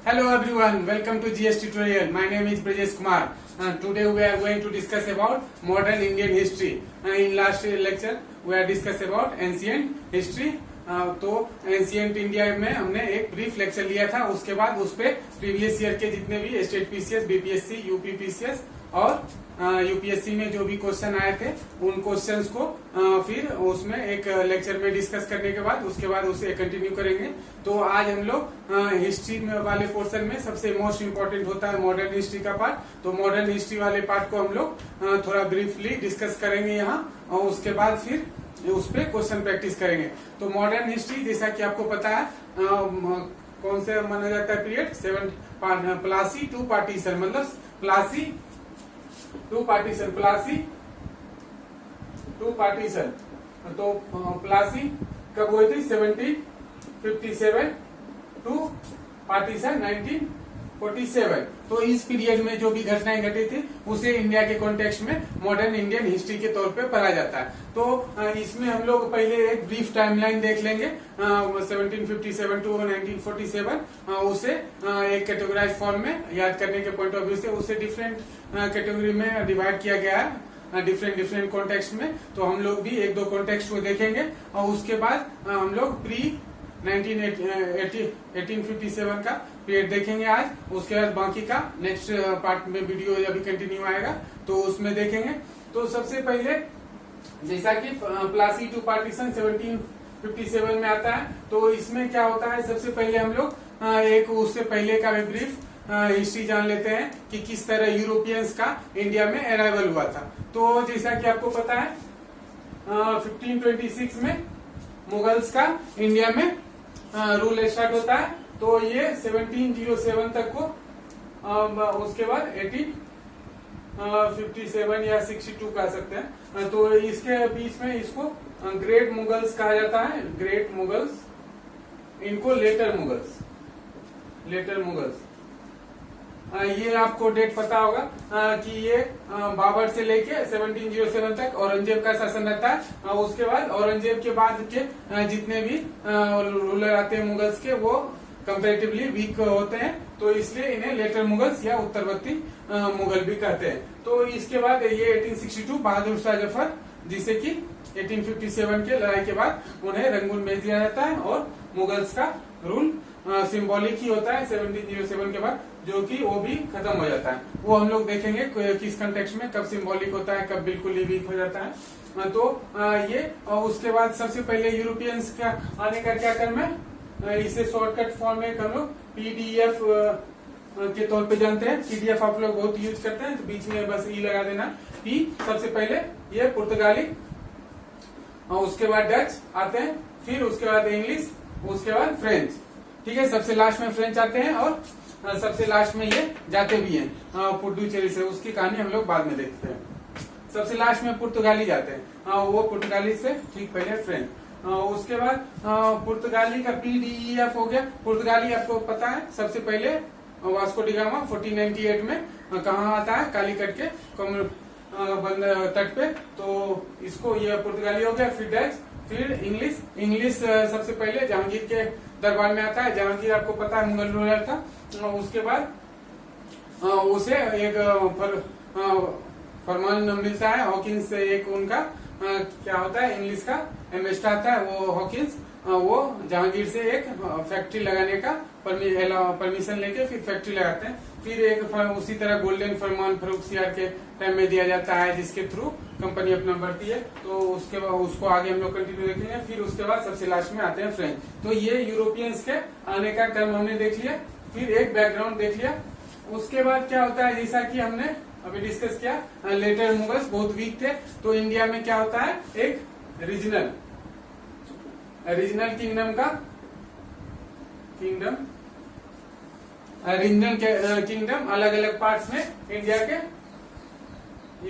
Hello everyone, welcome to GS tutorial. My name is Brajesh Kumar. Today we are going to discuss about modern Indian history. In last lecture we are discuss about ancient history. तो ancient India में हमने एक brief lecture लिया था, उसके बाद उस पे प्रीवियस ईयर के जितने भी state PCS, BPSC, UP PCS और यूपीएससी में जो भी क्वेश्चन आए थे उन क्वेश्चंस को फिर उसमें एक लेक्चर में डिस्कस करने के बाद उसके बाद उसे कंटिन्यू करेंगे। तो आज हम लोग हिस्ट्री वाले पोर्शन में सबसे मोस्ट इम्पोर्टेंट होता है मॉडर्न हिस्ट्री का पार्ट। तो मॉडर्न हिस्ट्री वाले पार्ट को हम लोग थोड़ा ब्रीफली डिस्कस करेंगे यहाँ, और उसके बाद फिर उस पर क्वेश्चन प्रैक्टिस करेंगे। तो मॉडर्न हिस्ट्री जैसा कि आपको पता है कौन से माना जाता है पीरियड, प्लासी टू पार्टीशन, मतलब प्लासी टू पार्टीशन। तो प्लासी कब हुई थी? 1757 टू पार्टीशन 1947। तो इस पीरियड में जो भी घटनाएं घटी थी उसे इंडिया के कॉन्टेक्स्ट में मॉडर्न इंडियन हिस्ट्री के तौर पे पढ़ा जाता है। तो इसमें हम लोग पहले एक ब्रीफ टाइमलाइन देख लेंगे 1757 टू 1947। उसे एक कैटेगराइज फॉर्म में याद करने के पॉइंट ऑफ व्यू से उसे डिफरेंट कैटेगरी में डिवाइड किया गया है डिफरेंट कॉन्टेक्स्ट में। तो हम लोग भी एक दो कॉन्टेक्स्ट को देखेंगे और उसके बाद हम लोग प्री 1857 का पीरियड देखेंगे आज। उसके बाद बाकी का नेक्स्ट पार्ट में वीडियो अभी कंटिन्यू आएगा तो उसमें देखेंगे। तो सबसे पहले जैसा कि प्लासी टू पार्टीशन 1757 में आता है, तो इसमें क्या होता है, सबसे पहले हम लोग एक उससे पहले का भी ब्रीफ हिस्ट्री जान लेते हैं कि किस तरह यूरोपियंस का इंडिया में अराइवल हुआ था। तो जैसा कि आपको पता है 1526 में मुगल्स का इंडिया में रूल स्टार्ट होता है। तो ये 1707 तक को उसके बाद 1857 या 62 कह सकते हैं। तो इसके बीच में इसको ग्रेट मुगल्स कहा जाता है, ग्रेट मुगल्स, इनको लेटर मुगल्स। ये आपको डेट पता होगा कि ये बाबर से लेके 1707 तक औरंगजेब का शासन रहता है। उसके बाद औरंगजेब के बाद के जितने भी रूलर आते हैं मुगल्स के वो कंपैरेटिवली वीक होते हैं, तो इसलिए इन्हें लेटर मुगल्स या उत्तरवर्ती मुगल भी कहते हैं। तो इसके बाद ये 1862 बहादुर शाह जफर, जिसे कि 1857 के लड़ाई के बाद उन्हें रंगून भेज दिया जाता है और मुगल्स का रूल सिंबॉलिक ही होता है 1707 के बाद, जो कि वो भी खत्म हो जाता है। वो हम लोग देखेंगे किस कंटेक्स्ट में कब सिंबॉलिक होता है, कब बिल्कुल ही वीक हो जाता है। तो ये उसके बाद सबसे पहले यूरोपियंस का आने का क्या क्रम है, इसे शॉर्टकट फॉर्म में हम लोग पीडीएफ के तौर पे जानते हैं। पीडीएफ आप लोग बहुत यूज करते हैं, तो बीच में बस ई लगा देना। पी सबसे पहले ये पुर्तगाली, उसके बाद डच आते हैं, फिर उसके बाद इंग्लिश, उसके बाद फ्रेंच। ठीक है, सबसे लास्ट में फ्रेंच आते हैं और सबसे लास्ट में ये जाते भी हैं पुडुचेरी से। उसकी कहानी हम लोग बाद में देखते हैं। सबसे लास्ट में पुर्तगाली जाते हैं, वो पुर्तगाली से ठीक पहले फ्रेंच। उसके बाद पुर्तगाली का पीडीएफ हो गया। पुर्तगाली आपको पता है सबसे पहले वास्को डी गामा 1498 में कहाँ आता है, कालीकट के तट पे। तो इसको ये पुर्तगाली हो गया। फिर डच, फिर इंग्लिश सबसे पहले जहांगीर के दरबार में आता है। जहांगीर आपको पता है मुगल रूलर था। उसके बाद उसे एक फरमान मिलता है हॉकिंस से, एक उनका क्या होता है इंग्लिश का एम्बेसडर आता है वो हॉकिंस, वो जहांगीर से एक फैक्ट्री लगाने का परमिशन लेके फिर फैक्ट्री लगाते हैं। फिर एक उसी तरह गोल्डन फरमान फर्रुखसियार के टाइम में दिया जाता है, जिसके थ्रू कंपनी अपना बढ़ती है। तो उसके बाद उसको आगे हम लोग कंटिन्यू देखेंगे। फिर उसके बाद सबसे लास्ट में आते हैं फ्रेंच। तो ये यूरोपियंस के आने का टर्म हमने देख लिया, फिर एक बैकग्राउंड देख लिया। उसके बाद क्या होता है, जैसा कि हमने अभी डिस्कस किया, लेटर मुगल्स बहुत वीक थे। तो इंडिया में क्या होता है, एक रीजनल किंगडम अलग अलग पार्ट्स में इंडिया के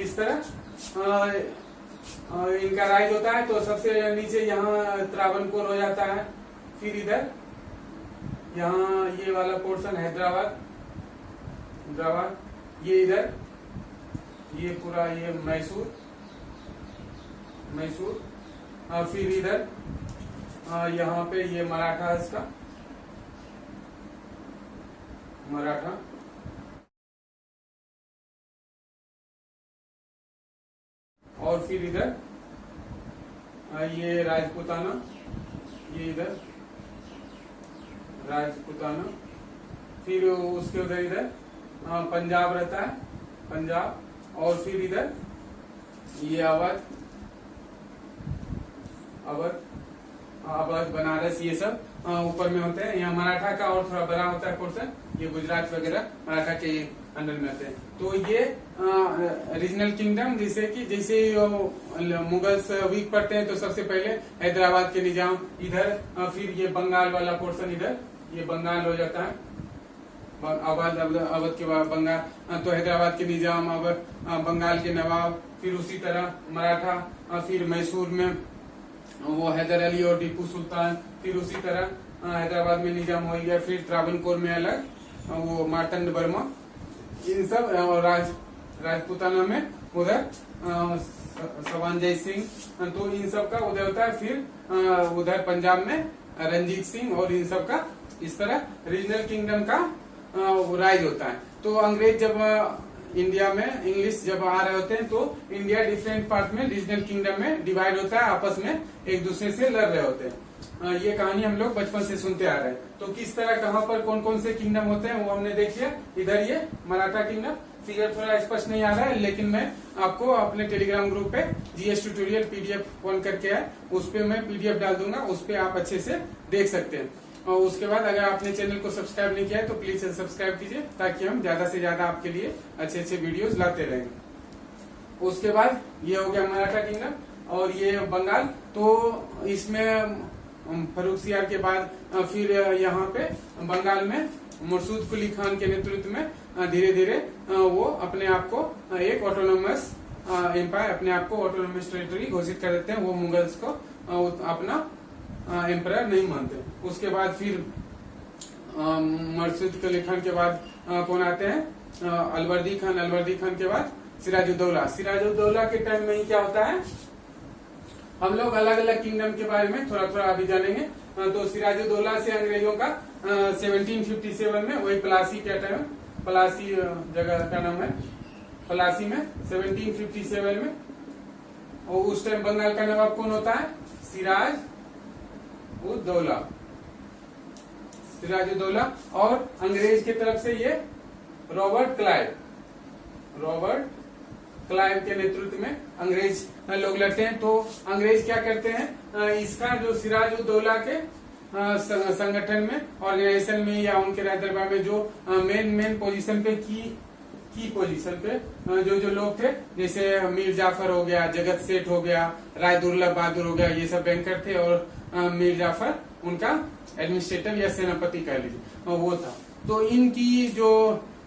इस तरह इनका राइज होता है। तो सबसे नीचे यहाँ त्रावणकोर हो जाता है, फिर इधर यहाँ ये वाला पोर्शन हैदराबाद, ये इधर ये पूरा ये मैसूर, फिर इधर यहाँ पे ये मराठास का, मराठा, और फिर इधर ये राजपूताना, ये इधर राजपूताना, फिर उसके उधर इधर पंजाब रहता है, पंजाब, और फिर इधर ये अवध, अवध, अवध, बनारस, ये सब ऊपर में होते हैं। यहाँ मराठा का और थोड़ा बड़ा होता है पोर्शन, ये गुजरात वगैरह मराठा के अंडर में होते हैं। तो ये रीजनल किंगडम, जैसे मुगल्स वीक पड़ते हैं तो सबसे पहले हैदराबाद के निजाम इधर, फिर ये बंगाल वाला पोर्शन इधर, ये बंगाल हो जाता है, अवध के बाद बंगाल, तो हैदराबाद के निजाम, अवध, बंगाल के नवाब, फिर उसी तरह मराठा, फिर मैसूर में वो हैदर अली और टीपू सुल्तान, फिर उसी तरह हैदराबाद में निजाम हो गया, फिर त्रावणकोर में अलग वो मार्तंड वर्मा, इन सब, और राजपूताना में उधर सवांजय सिंह, तो इन सब का उदय होता है। फिर उधर पंजाब में रंजीत सिंह, और इन सब का इस तरह रीजनल किंगडम का राइज होता है। तो अंग्रेज जब इंडिया में इंग्लिश जब आ रहे होते हैं तो इंडिया डिफरेंट पार्ट में रीजनल किंगडम में डिवाइड होता है, आपस में एक दूसरे से लड़ रहे होते हैं। ये कहानी हम लोग बचपन से सुनते आ रहे हैं। तो किस तरह कहाँ पर कौन कौन से किंगडम होते हैं वो हमने देख लिया। इधर ये मराठा किंगडम, फिगर थोड़ा स्पष्ट नहीं आ रहा है, लेकिन मैं आपको अपने टेलीग्राम ग्रुप पे जीएस ट्यूटोरियल पीडीएफ ऑन करके है, उस पे मैं पीडीएफ डाल दूंगा, उस पे आप अच्छे से देख सकते हैं। और उसके बाद अगर आपने चैनल को सब्सक्राइब नहीं किया है तो प्लीज सब्सक्राइब कीजिए, ताकि हम ज्यादा से ज्यादा आपके लिए अच्छे अच्छे वीडियोस लाते रहेंगे। उसके बाद ये हो गया मराठा किंगडम, और ये बंगाल, तो इसमें फर्रुख सियार के बाद फिर यहाँ पे बंगाल में मुर्शद कुली खान के नेतृत्व में धीरे धीरे वो अपने आप को एक ऑटोनोमस एम्पायर, अपने आप को ऑटोनोमस टेरिटरी घोषित कर देते हैं। वो मुगल्स को अपना एम्पायर नहीं मानते। उसके बाद फिर मुर्शद कुली खान के बाद कौन आते हैं, अलवर्दी खान, अलवर्दी खान के बाद सिराजुद्दौला। सिराजुद्दौला के टाइम में ही क्या होता है, हम लोग अलग अलग किंगडम के बारे में थोड़ा थोड़ा अभी जानेंगे। तो सिराजुद्दौला से अंग्रेजों का 1757 में, वही प्लासी का टाइम, प्लासी जगह का नाम है, प्लासी में 1757 में, और उस टाइम बंगाल का नवाब कौन होता है, सिराजुद्दौला, सिराजुद्दौला। और अंग्रेज की तरफ से ये रॉबर्ट क्लाइव, रॉबर्ट क्लाइव के नेतृत्व में अंग्रेज लोग लड़ते हैं। तो अंग्रेज क्या करते हैं, इसका जो सिराजुद्दौला के संगठन में, ऑर्गेनाइजेशन में, या उनके रहदरबार में जो मेन पोजीशन पे की पोजीशन पे जो लोग थे, जैसे मीर जाफर हो गया, जगत सेठ हो गया, राय दुर्लभ बहादुर हो गया, ये सब बैंकर थे, और मीर जाफर उनका एडमिनिस्ट्रेटर या सेनापति कह लीजिए वो था। तो इनकी जो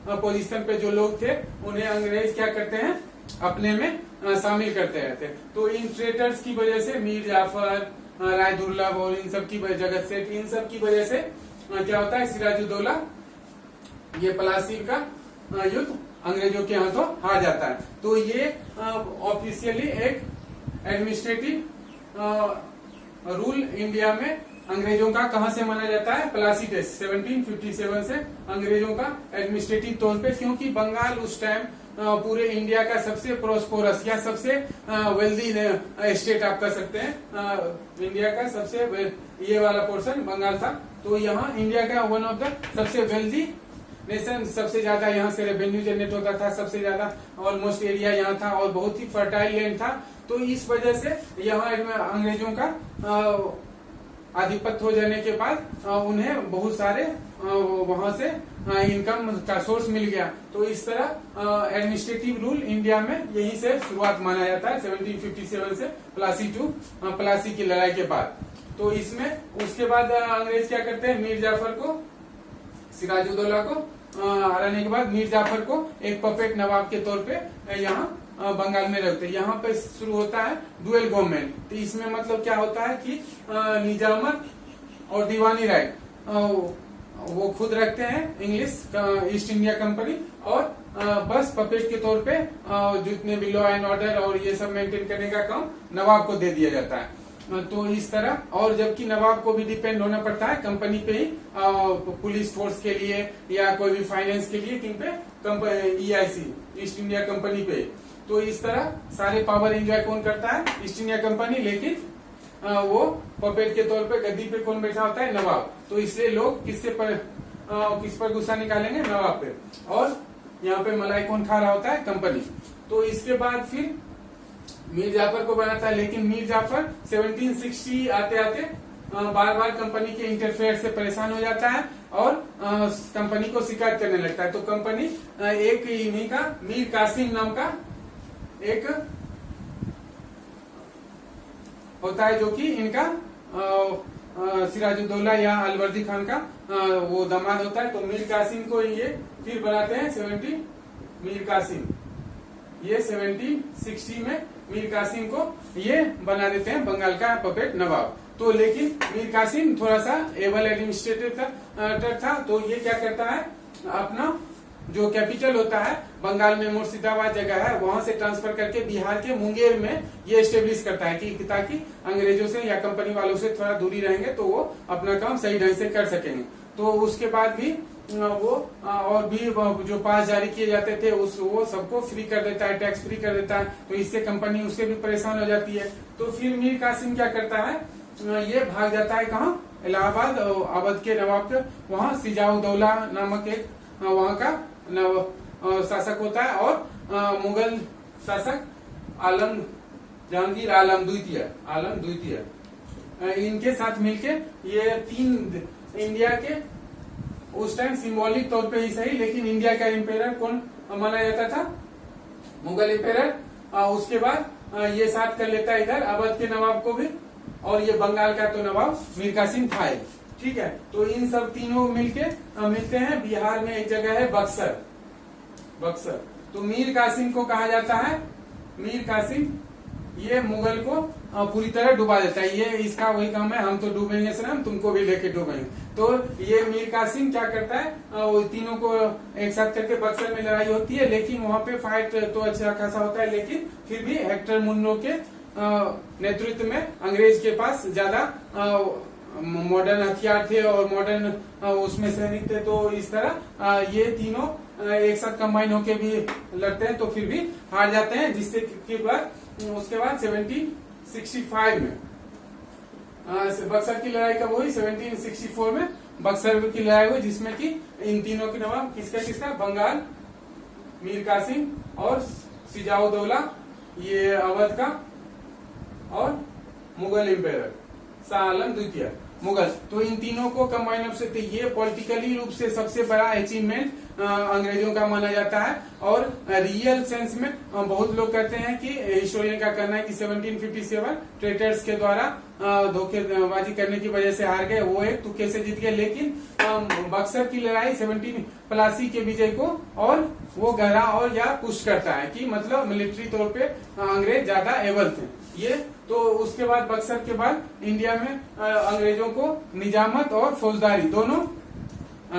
पोजीशन पे जो लोग थे उन्हें अंग्रेज क्या करते हैं, अपने में शामिल करते रहते हैं। तो इन ट्रेटर्स की वजह से, मीर जाफर, राय दुर्लभ और इन सब की, जगत सेठ, इन सब की वजह से क्या होता है, सिराजुद्दौला ये पलासी का युद्ध अंग्रेजों के हाथों हार जाता है। तो ये ऑफिशियली एक एडमिनिस्ट्रेटिव रूल इंडिया में अंग्रेजों का कहां से माना जाता है, प्लासी टेस्ट 1757 से अंग्रेजों का एडमिनिस्ट्रेटिव तौर पे, क्योंकि बंगाल उस टाइम पूरे इंडिया का सबसे प्रोस्पोरस या सबसे वेल्दी स्टेट आप कह सकते हैं। इंडिया का सबसे ये वाला पोर्शन बंगाल था। तो यहाँ इंडिया का वन ऑफ द सबसे वेल्दी नेशन, सबसे ज्यादा यहाँ से रेवेन्यू जनरेट होता था, सबसे ज्यादा ऑलमोस्ट एरिया यहाँ था, और बहुत ही फर्टाइल लैंड था। तो इस वजह से यहाँ अंग्रेजों का आधिपत्य हो जाने के बाद उन्हें बहुत सारे वहां से इनकम का सोर्स मिल गया। तो इस तरह एडमिनिस्ट्रेटिव रूल इंडिया में यहीं से शुरुआत माना जाता है, 1757 से प्लासी की लड़ाई के बाद। तो इसमें उसके बाद अंग्रेज क्या करते हैं, मीर जाफर को, सिराजुद्दौला को हराने के बाद मीर जाफर को एक पपेट नवाब के तौर पे यहाँ बंगाल में रखते हैं। यहाँ पे शुरू होता है डुअल गवर्नमेंट। तो इसमें मतलब क्या होता है कि निजामत और दीवानी राइट वो खुद रखते हैं इंग्लिश ईस्ट इंडिया कंपनी, और बस पपेट के तौर पे जितने भी लॉ एंड ऑर्डर और ये सब मेंटेन करने का काम नवाब को दे दिया जाता है। तो इस तरह, और जबकि नवाब को भी डिपेंड होना पड़ता है कंपनी पे ही, पुलिस फोर्स के लिए या कोई भी फाइनेंस के लिए, किन पे, EIC, ईस्ट इंडिया कंपनी पे। तो इस तरह सारे पावर एंजॉय कौन करता है? ईस्ट इंडिया कंपनी, लेकिन वो पपेट के तौर पे गद्दी पे कौन बैठा होता है? नवाब। तो इसलिए लोग किस पर गुस्सा निकालेंगे? नवाब पे। और यहाँ पे मलाई कौन खा रहा होता है? कंपनी। तो इसके बाद फिर मीर जाफर को बनाता है, लेकिन मीर जाफर 1760 आते आते बार बार कंपनी के इंटरफेयर से परेशान हो जाता है और कंपनी को शिकायत करने लगता है। तो कंपनी एक इन्हीं का मीर कासिम नाम का एक होता है, जो कि इनका सिराजुद्दौला या अलवर्दी खान का वो दामाद होता है। तो मीर कासिम को ये फिर बनाते हैं मीर कासिम, ये 1760 में मीर कासिम को ये बना देते हैं बंगाल का पपेट नवाब। तो लेकिन मीर कासिम थोड़ा सा एबल एडमिनिस्ट्रेटर था। तो ये क्या करता है, अपना जो कैपिटल होता है बंगाल में मुर्शिदाबाद जगह है, वहां से ट्रांसफर करके बिहार के मुंगेर में ये एस्टेब्लिश करता है कि ताकि अंग्रेजों से या कंपनी वालों से थोड़ा दूरी रहेंगे तो वो अपना काम सही ढंग से कर सकेंगे। तो उसके बाद भी वो और भी जो पास जारी किए जाते थे वो सबको फ्री कर देता है, टैक्स फ्री कर देता है। तो इससे कंपनी उससे भी परेशान हो जाती है। तो फिर मीर कासिम क्या करता है, ये भाग जाता है कहाँ? इलाहाबाद, अवध के नवाब के वहाँ सिजाउद्दौला नामक एक वहाँ का शासक होता है, और मुगल शासक जहांगीर आलम द्वितीय इनके साथ मिलके ये तीन इंडिया के उस टाइम सिंबॉलिक तौर पे ही सही, लेकिन इंडिया का एम्पेयर कौन माना जाता था? मुगल एम्पेयर। उसके बाद ये साथ कर लेता है इधर अवध के नवाब को भी, और ये बंगाल का तो नवाब मीर कासिम था। ठीक है। तो इन सब तीनों मिलके मिलते हैं बिहार में एक जगह है बक्सर। तो मीर कासिम को कहा जाता है, मीर कासिम ये मुगल को पूरी तरह डुबा देता है। ये इसका वही काम है, हम तो डूबेंगे सनम, तुमको भी लेके डूबेंगे। तो ये मीर कासिम क्या करता है, वो तीनों को एक साथ करके बक्सर में लड़ाई होती है, लेकिन वहां पे फाइट तो अच्छा खासा होता है, लेकिन फिर भी हेक्टर मुनरो के नेतृत्व में अंग्रेज के पास ज्यादा मॉडर्न हथियार थे और मॉडर्न उसमें सैनिक थे। तो इस तरह ये तीनों एक साथ कंबाइन होके भी लड़ते हैं, तो फिर भी हार जाते हैं, जिससे उसके बाद 1765 में बक्सर की लड़ाई कब हुई? 1764 में बक्सर की लड़ाई हुई, जिसमें कि इन तीनों के नवाब किसका बंगाल मीर कासिम और सिजाउद्दौला ये अवध का, और मुगल एम्पायर शाह आलम द्वितीय मुगल। तो इन तीनों को कंबाइन अप से ये पॉलिटिकली रूप से सबसे बड़ा अचीवमेंट अंग्रेजों का माना जाता है। और रियल सेंस में बहुत लोग कहते हैं कि हिस्टोरियन का कहना है कि 1757 ट्रेटर्स के द्वारा धोखेबाजी करने की वजह से हार गए, वो एक तुक्के से जीत गए। लेकिन बक्सर की लड़ाई 1782 के विजय को और वो गहरा और या पुश करता है कि मतलब मिलिट्री तौर पे अंग्रेज ज्यादा एबल थे ये। तो उसके बाद बक्सर के बाद इंडिया में अंग्रेजों को निजामत और फौजदारी दोनों,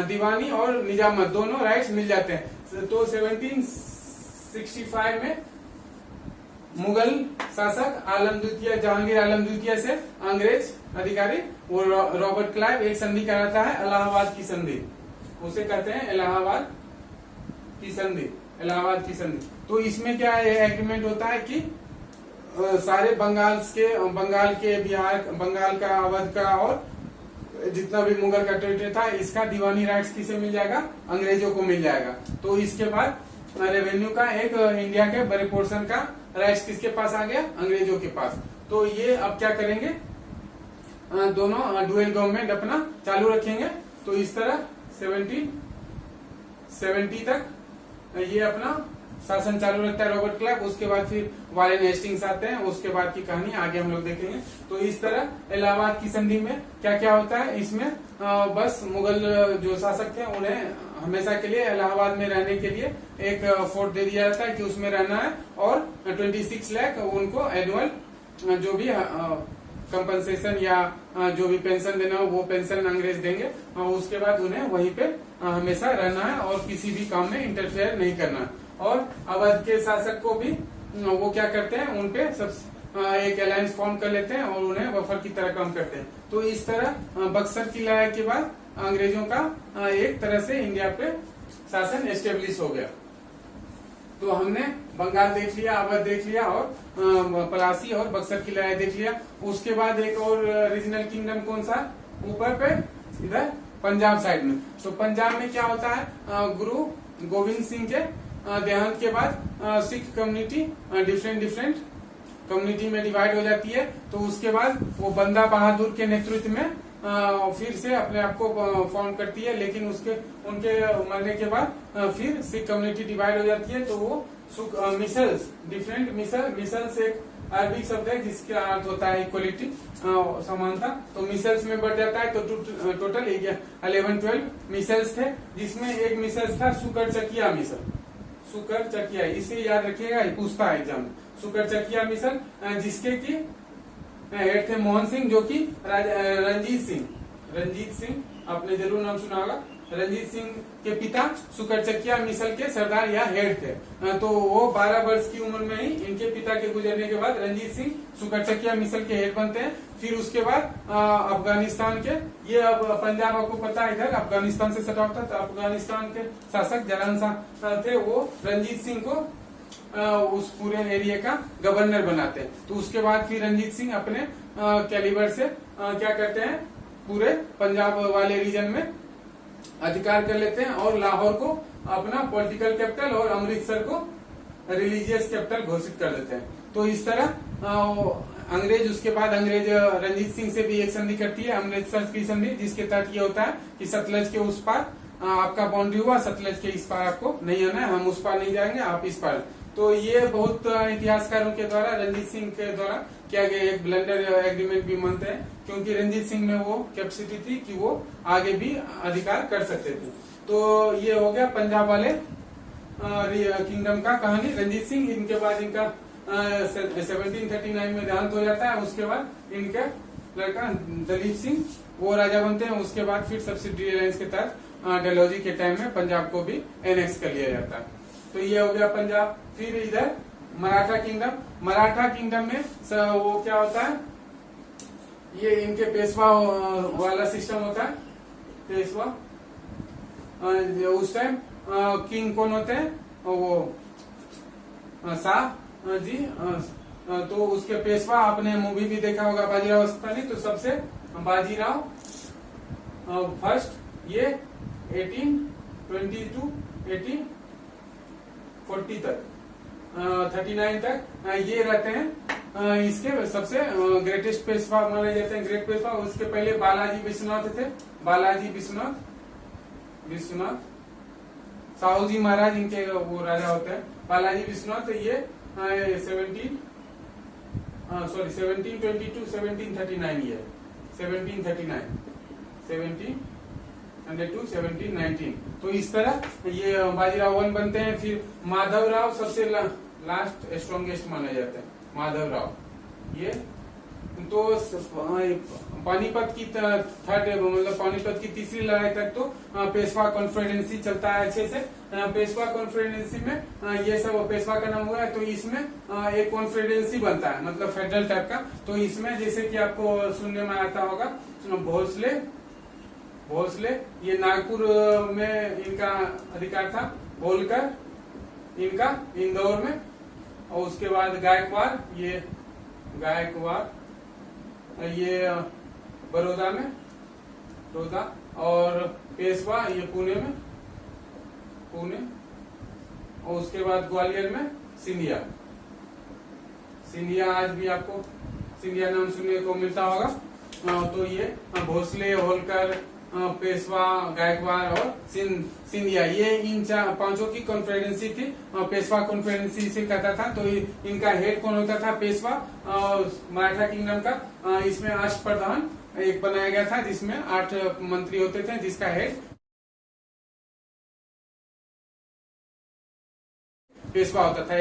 दीवानी और निजामत दोनों राइट्स मिल जाते हैं। तो 1765 में मुगल शासक जहांगीर आलम द्वितीय से अंग्रेज अधिकारी वो रॉबर्ट क्लाइव एक संधि कराता है, इलाहाबाद की संधि, उसे कहते हैं इलाहाबाद की संधि। तो इसमें क्या एग्रीमेंट होता है कि सारे बंगाल के बिहार, बंगाल का, अवध का और जितना भी मुगल का टेरिटरी था, इसका दीवानी राइट्स किसे मिल जाएगा? अंग्रेजों को मिल जाएगा। तो इसके बाद रेवेन्यू का एक इंडिया के बड़े पोर्शन का राइट्स किसके पास आ गया? अंग्रेजों के पास। तो ये अब क्या करेंगे, दोनों डुअल गवर्नमेंट अपना चालू रखेंगे। तो इस तरह 1770 तक ये अपना शासन चालू रखता है रॉबर्ट क्लाइव। उसके बाद फिर वारेन हेस्टिंग्स आते हैं, उसके बाद की कहानी आगे हम लोग देखेंगे। तो इस तरह इलाहाबाद की संधि में क्या क्या होता है, इसमें बस मुगल जो शासक थे उन्हें हमेशा के लिए इलाहाबाद में रहने के लिए एक फोर्ट दे दिया जाता है कि उसमें रहना है, और 26 लाख उनको एनुअल जो भी कंपनसेशन या जो भी पेंशन देना हो वो पेंशन अंग्रेज देंगे। उसके बाद उन्हें वहीं पे हमेशा रहना है और किसी भी काम में इंटरफेयर नहीं करना है। और अवध के शासक को भी वो क्या करते हैं, उनपे एक अलायंस फॉर्म कर लेते हैं और उन्हें बफर की तरह काम करते हैं। तो इस तरह बक्सर की लड़ाई के बाद अंग्रेजों का एक तरह से इंडिया पे शासन एस्टेब्लिश हो गया। तो हमने बंगाल देख लिया, अवध देख लिया और पलासी और बक्सर की लड़ाई देख लिया। उसके बाद एक और रीजनल किंगडम कौन सा, ऊपर पे इधर पंजाब साइड में। तो पंजाब में क्या होता है, गुरु गोविंद सिंह के देहांत के बाद सिख कम्युनिटी डिफरेंट कम्युनिटी में डिवाइड हो जाती है। तो उसके बाद वो बंदा बहादुर के नेतृत्व में फिर से अपने आप को फॉर्म करती है, लेकिन उनके मरने के बाद फिर सिख कम्युनिटी डिवाइड हो जाती है। तो वो मिसल्स डिफरेंट मिसल्स एक अरबिक शब्द है जिसका अर्थ होता है इक्वलिटी, समानता। तो मिसल्स में बढ़ जाता है। तो टोटल 11-12 मिसल्स थे, जिसमें एक मिसल्स था सुकर चकिया मिसल। सुकर चकिया, इसे याद रखिएगा, पूछता है एग्जाम में। सुकर चकिया मिसल, जिसके की हेड थे मोहन सिंह, जो कि रंजीत सिंह आपने जरूर नाम सुना होगा। रंजीत सिंह के पिता सुकर चकिया मिसल के सरदार या हेड थे। तो वो 12 वर्ष की उम्र में ही इनके पिता के गुजरने के बाद रंजीत सिंह सुकर चकिया मिसल के हेड बनते हैं। फिर उसके बाद अफगानिस्तान के, ये अब पंजाब आपको पता है इधर अफगानिस्तान से सटा होता, तो अफगानिस्तान के शासक जलान शाह थे, वो रंजीत सिंह को उस पूरे एरिया का गवर्नर बनाते हैं। तो उसके बाद फिर रंजीत सिंह अपने कैलिबर से क्या करते हैं, पूरे पंजाब वाले रीजन में अधिकार कर लेते हैं और लाहौर को अपना पॉलिटिकल कैपिटल और अमृतसर को रिलीजियस कैपिटल घोषित कर देते हैं। तो इस तरह अंग्रेज, उसके बाद अंग्रेज रंजीत सिंह से भी एक संधि करती है, अमृतसर की संधि, जिसके तहत ये होता है कि सतलज के उस पार आपका बाउंड्री हुआ, सतलज के इस पार आपको नहीं आना है, हम उस पार नहीं जाएंगे, आप इस पार। तो ये बहुत इतिहासकारों के द्वारा रंजीत सिंह के द्वारा किया गया एक ब्लंडर एग्रीमेंट भी मानते हैं, क्योंकि रंजीत सिंह में वो कैपेसिटी थी कि वो आगे भी अधिकार कर सकते थे। तो ये हो गया पंजाब वाले किंगडम का कहानी। रंजीत सिंह, इनके बाद इनका 1739 में देहांत हो जाता है। उसके बाद इनका लड़का दलीप सिंह वो राजा बनते हैं। उसके बाद फिर सब्सिडी अलायंस के तहत डलहौजी के टाइम में पंजाब को भी एनेक्स कर लिया जाता है। तो ये हो गया पंजाब। फिर इधर मराठा किंगडम में वो क्या होता है, ये इनके पेशवा वाला सिस्टम होता है। पेशवा उस टाइम किंग कौन होते हैं, वो शाह जी। तो उसके पेशवा, आपने मूवी भी देखा होगा बाजीराव मस्तानी, तो सबसे बाजीराव फर्स्ट, ये 1820 to 1840 तक 39 तक ये रहते हैं। इसके सबसे ग्रेटेस्ट पेशवा माने जाते हैं, ग्रेट पेशवा। उसके पहले बालाजी विश्वनाथ थे, बालाजी विश्वनाथ साहू जी महाराज इनके वो राजा होते हैं, बालाजी विश्वनाथ। ये 1722 1739 ये 1719 तो इस तरह ये बाजीराव वन बनते हैं। फिर माधवराव सबसे लास्ट स्ट्रॉन्गेस्ट माने जाते हैं, माधवराव। ये तो पानीपत की थर्ड, मतलब पानीपत की तीसरी लड़ाई तक तो पेशवा कॉन्फ्रेडेंसी चलता है अच्छे से। पेशवा कॉन्फ्रेडेंसी में ये सब पेशवा का नाम हुआ है। तो इसमें एक कॉन्फ्रेडेंसी बनता है, मतलब फेडरल टाइप का। तो इसमें जैसे कि आपको सुनने में आता होगा भोसले, ये नागपुर में इनका अधिकार था, होलकर इनका इंदौर में, और उसके बाद गायकवाड़ ये बड़ौदा में, और पेशवा ये पुणे, और उसके बाद ग्वालियर में सिंधिया आज भी आपको सिंधिया नाम सुनने को मिलता होगा। तो ये भोसले, होलकर, पेशवा, गायकवाड़ और सिंधिया, ये इन पांचों की कॉन्फ्रेडेंसी थी। पेशवा कॉन्फ्रेडेंसी इसे कहता था। तो इनका हेड कौन होता था, पेशवा। मराठा किंगडम का इसमें अष्टप्रधान एक बनाया गया था, जिसमें 8 मंत्री होते थे, जिसका हेड पेशवा होता था।